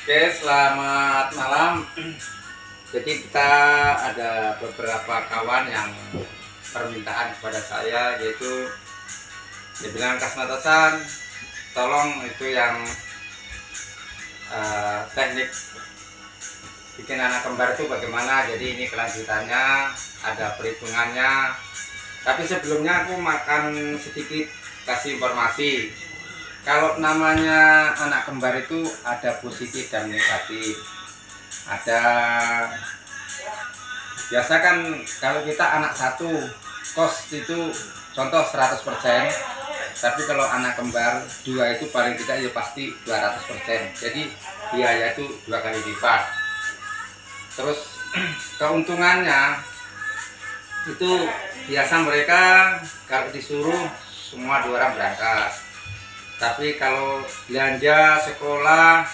Oke, selamat malam. Jadi kita ada beberapa kawan yang permintaan kepada saya, yaitu dia bilang, Kasmatasan, tolong itu yang teknik bikin anak kembar itu bagaimana. Jadi ini kelanjutannya, ada perhitungannya. Tapi sebelumnya aku makan sedikit kasih informasi. Kalau namanya anak kembar itu ada positif dan negatif. Ada biasa kan kalau kita anak satu kos itu contoh 100%, tapi kalau anak kembar dua itu paling tidak ya pasti 200%. Jadi biaya itu 2 kali lipat. Terus keuntungannya itu biasa mereka kalau disuruh semua 2 orang berangkat. Tapi kalau belanja sekolah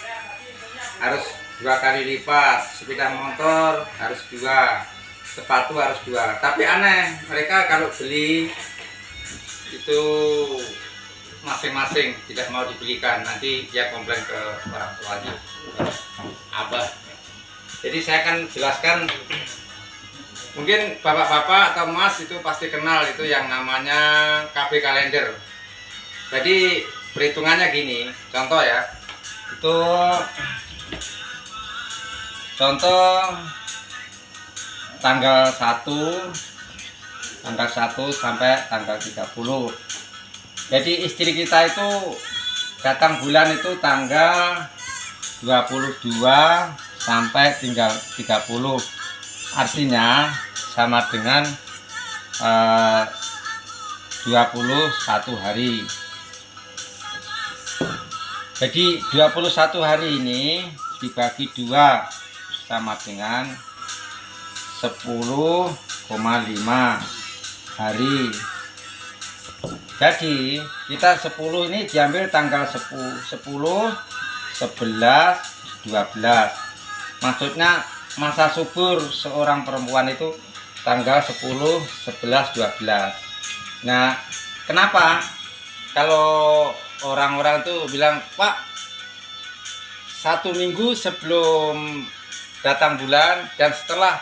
harus 2 kali lipat, sepeda motor harus 2, sepatu harus 2. Tapi aneh, mereka kalau beli itu masing-masing tidak mau dibelikan, nanti dia komplain ke orang tuanya, abah. Jadi saya akan jelaskan, mungkin bapak-bapak atau mas itu pasti kenal itu yang namanya KB kalender. Jadi perhitungannya gini, contoh ya, itu contoh tanggal 1 sampai tanggal 30. Jadi istri kita itu datang bulan itu tanggal 22 sampai tinggal 30. Artinya sama dengan 21 hari. Jadi 21 hari ini dibagi 2 sama dengan 10,5 hari. Jadi kita 10 ini diambil tanggal 10, 11, 12. Maksudnya masa subur seorang perempuan itu tanggal 10, 11, 12. Nah, kenapa kalau orang-orang tuh bilang, Pak, 1 minggu sebelum datang bulan dan setelah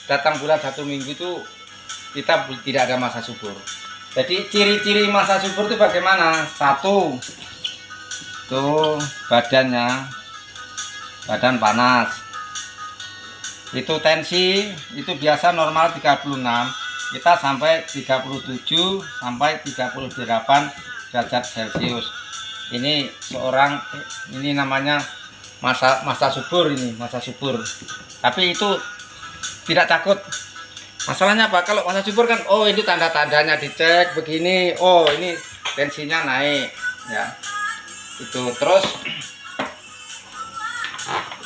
datang bulan 1 minggu itu kita tidak ada masa subur. Jadi ciri-ciri masa subur itu bagaimana? 1, tuh badannya, badan panas. Itu tensi itu biasa normal 36, kita sampai 37 sampai 38 derajat Celcius. Ini seorang, ini namanya masa subur, ini masa subur. Tapi itu tidak takut. Masalahnya apa? Kalau masa subur kan, oh ini tanda-tandanya dicek begini, oh ini tensinya naik ya. Itu terus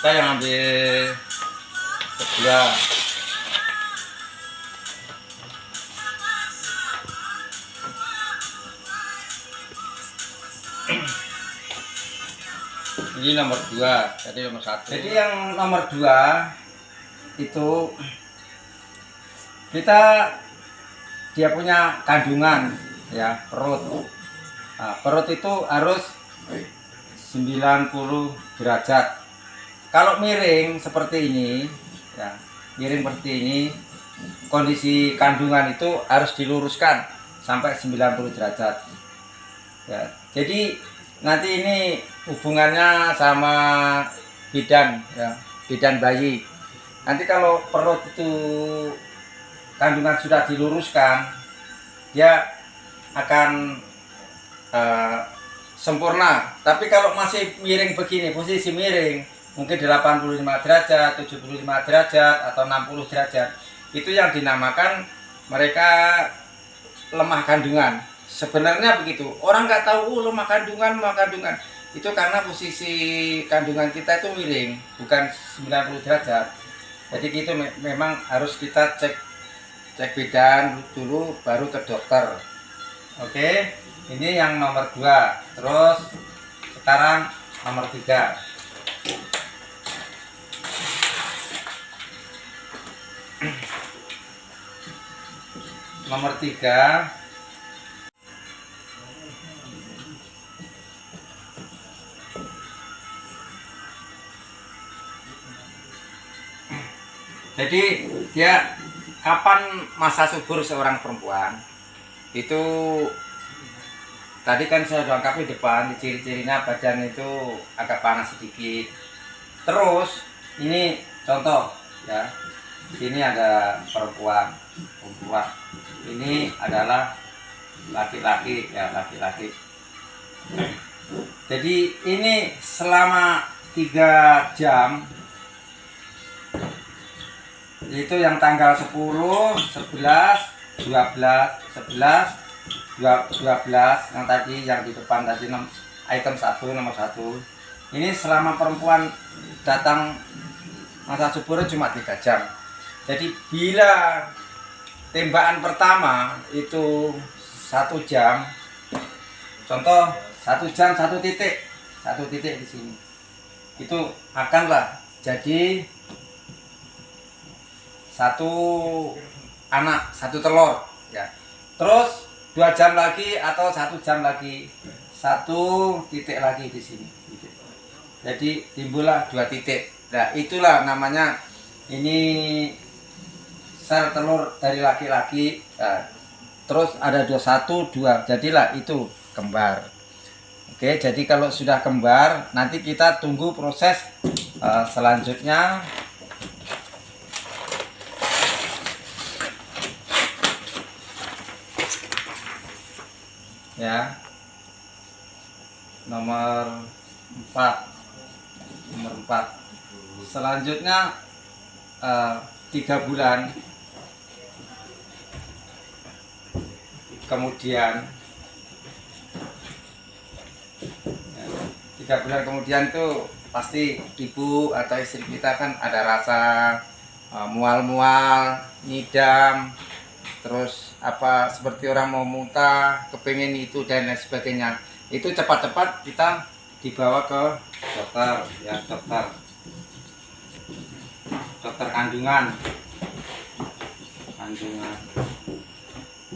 kita yang ambil kedua. Ini nomor 2, jadi nomor 1. Jadi yang nomor 2 itu dia punya kandungan ya, perut. Nah, perut itu harus 90 derajat. Kalau miring seperti ini ya, miring seperti ini, kondisi kandungan itu harus diluruskan sampai 90 derajat. Ya, jadi nanti ini hubungannya sama bidan ya, bidan bayi. Nanti kalau perut itu kandungan sudah diluruskan, dia akan sempurna. Tapi kalau masih miring begini, posisi miring mungkin 85 derajat, 75 derajat atau 60 derajat, itu yang dinamakan mereka lemah kandungan. Sebenarnya begitu, orang nggak tahu lemah kandungan. Itu karena posisi kandungan kita itu miring, bukan 90 derajat. Jadi gitu memang harus kita cek bidan dulu baru ke dokter. Oke, ini yang nomor 2. Terus sekarang nomor 3. Nomor 3, Jadi dia kapan masa subur seorang perempuan itu, tadi kan saya sudah lengkapi depan, ciri-cirinya badan itu agak panas sedikit. Terus ini contoh ya, sini ada perempuan, ini adalah laki-laki ya, laki-laki. Jadi ini selama 3 jam, itu yang tanggal 10, 11, 12, 11, 12, yang tadi yang di depan tadi item 1, nomor 1. Ini selama perempuan datang masa suburnya cuma 3 jam. Jadi bila tembakan pertama itu 1 jam, contoh 1 jam 1 titik, 1 titik di sini, itu akanlah jadi 1 anak, 1 telur ya. Terus 2 jam lagi atau 1 jam lagi, 1 titik lagi di sini. Jadi timbullah 2 titik. Nah itulah namanya ini sel telur dari laki-laki. Nah, terus ada 1, 2, jadilah itu kembar. Oke, jadi kalau sudah kembar, nanti kita tunggu proses selanjutnya. Ya, nomor 4, selanjutnya 3 bulan kemudian, 3 bulan kemudian tuh pasti ibu atau istri kita kan ada rasa mual-mual, ngidam, terus apa seperti orang mau muntah, kepengen itu dan lain sebagainya. Itu cepat-cepat kita dibawa ke dokter ya, dokter kandungan.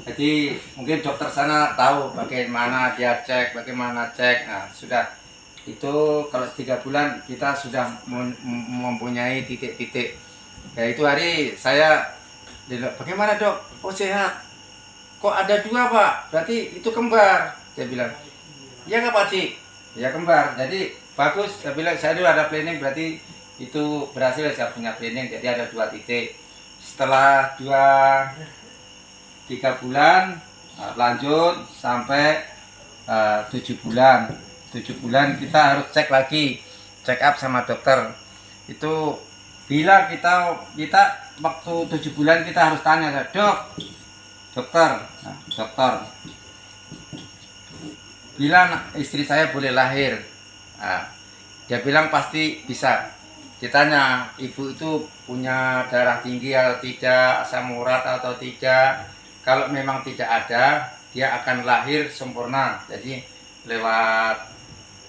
Jadi mungkin dokter sana tahu bagaimana dia cek, nah sudah itu kalau 3 bulan kita sudah mempunyai titik-titik. Ya itu hari saya bagaimana dok? Oh sehat. Kok ada 2 pak? Berarti itu kembar. Dia bilang, iya nggak pak Cik? Ya kembar. Jadi bagus. Saya bilang saya dulu ada planning, berarti itu berhasil. Saya punya planning. Jadi ada 2 titik. Setelah 3 bulan lanjut sampai 7 bulan. 7 bulan kita harus cek lagi, check up sama dokter. Itu bila kita waktu 7 bulan kita harus tanya, dokter, bila istri saya boleh lahir? Dia bilang pasti bisa. Ditanya, ibu itu punya darah tinggi atau tidak, asam urat atau tidak. Kalau memang tidak ada, dia akan lahir sempurna, jadi lewat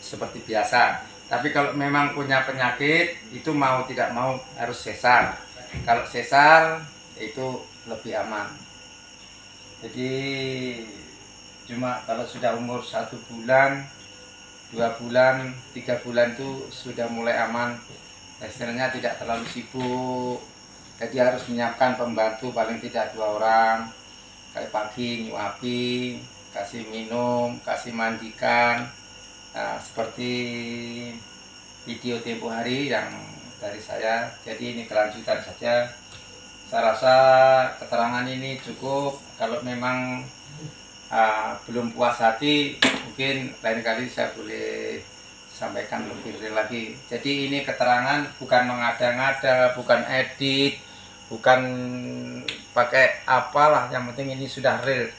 seperti biasa. Tapi kalau memang punya penyakit, itu mau tidak mau harus sesar. Kalau sesar itu lebih aman. Jadi cuma kalau sudah umur 1 bulan, 2 bulan, 3 bulan itu sudah mulai aman. Istilahnya tidak terlalu sibuk. Jadi harus menyiapkan pembantu paling tidak 2 orang. Kayak pagi nyuapi, kasih minum, kasih mandikan. Nah, seperti video tempo hari yang dari saya. Jadi ini kelanjutan saja. Saya rasa keterangan ini cukup. Kalau memang belum puas hati, mungkin lain kali saya boleh sampaikan lebih real lagi. Jadi ini keterangan bukan mengada-ngada, bukan edit, bukan pakai apalah. Yang penting ini sudah real,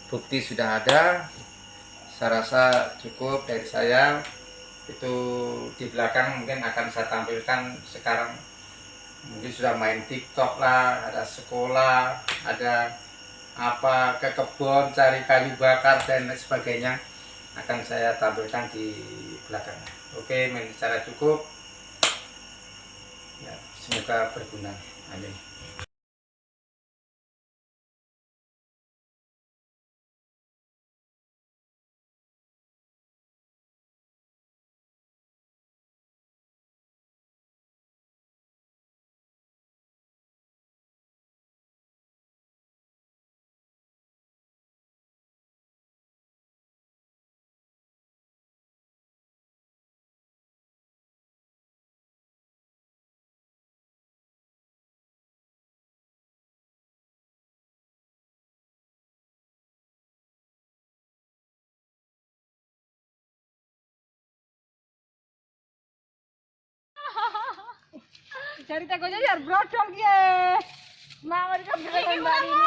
bukti sudah ada. Saya rasa cukup dari saya. Itu di belakang mungkin akan saya tampilkan sekarang. Mungkin sudah main TikTok lah, ada sekolah, ada apa ke kebun cari kayu bakar dan lain sebagainya, akan saya tampilkan di belakang. Oke, secara cukup ya, semoga berguna. Amin. Jari tegonya ya brodong ki. Mawon iki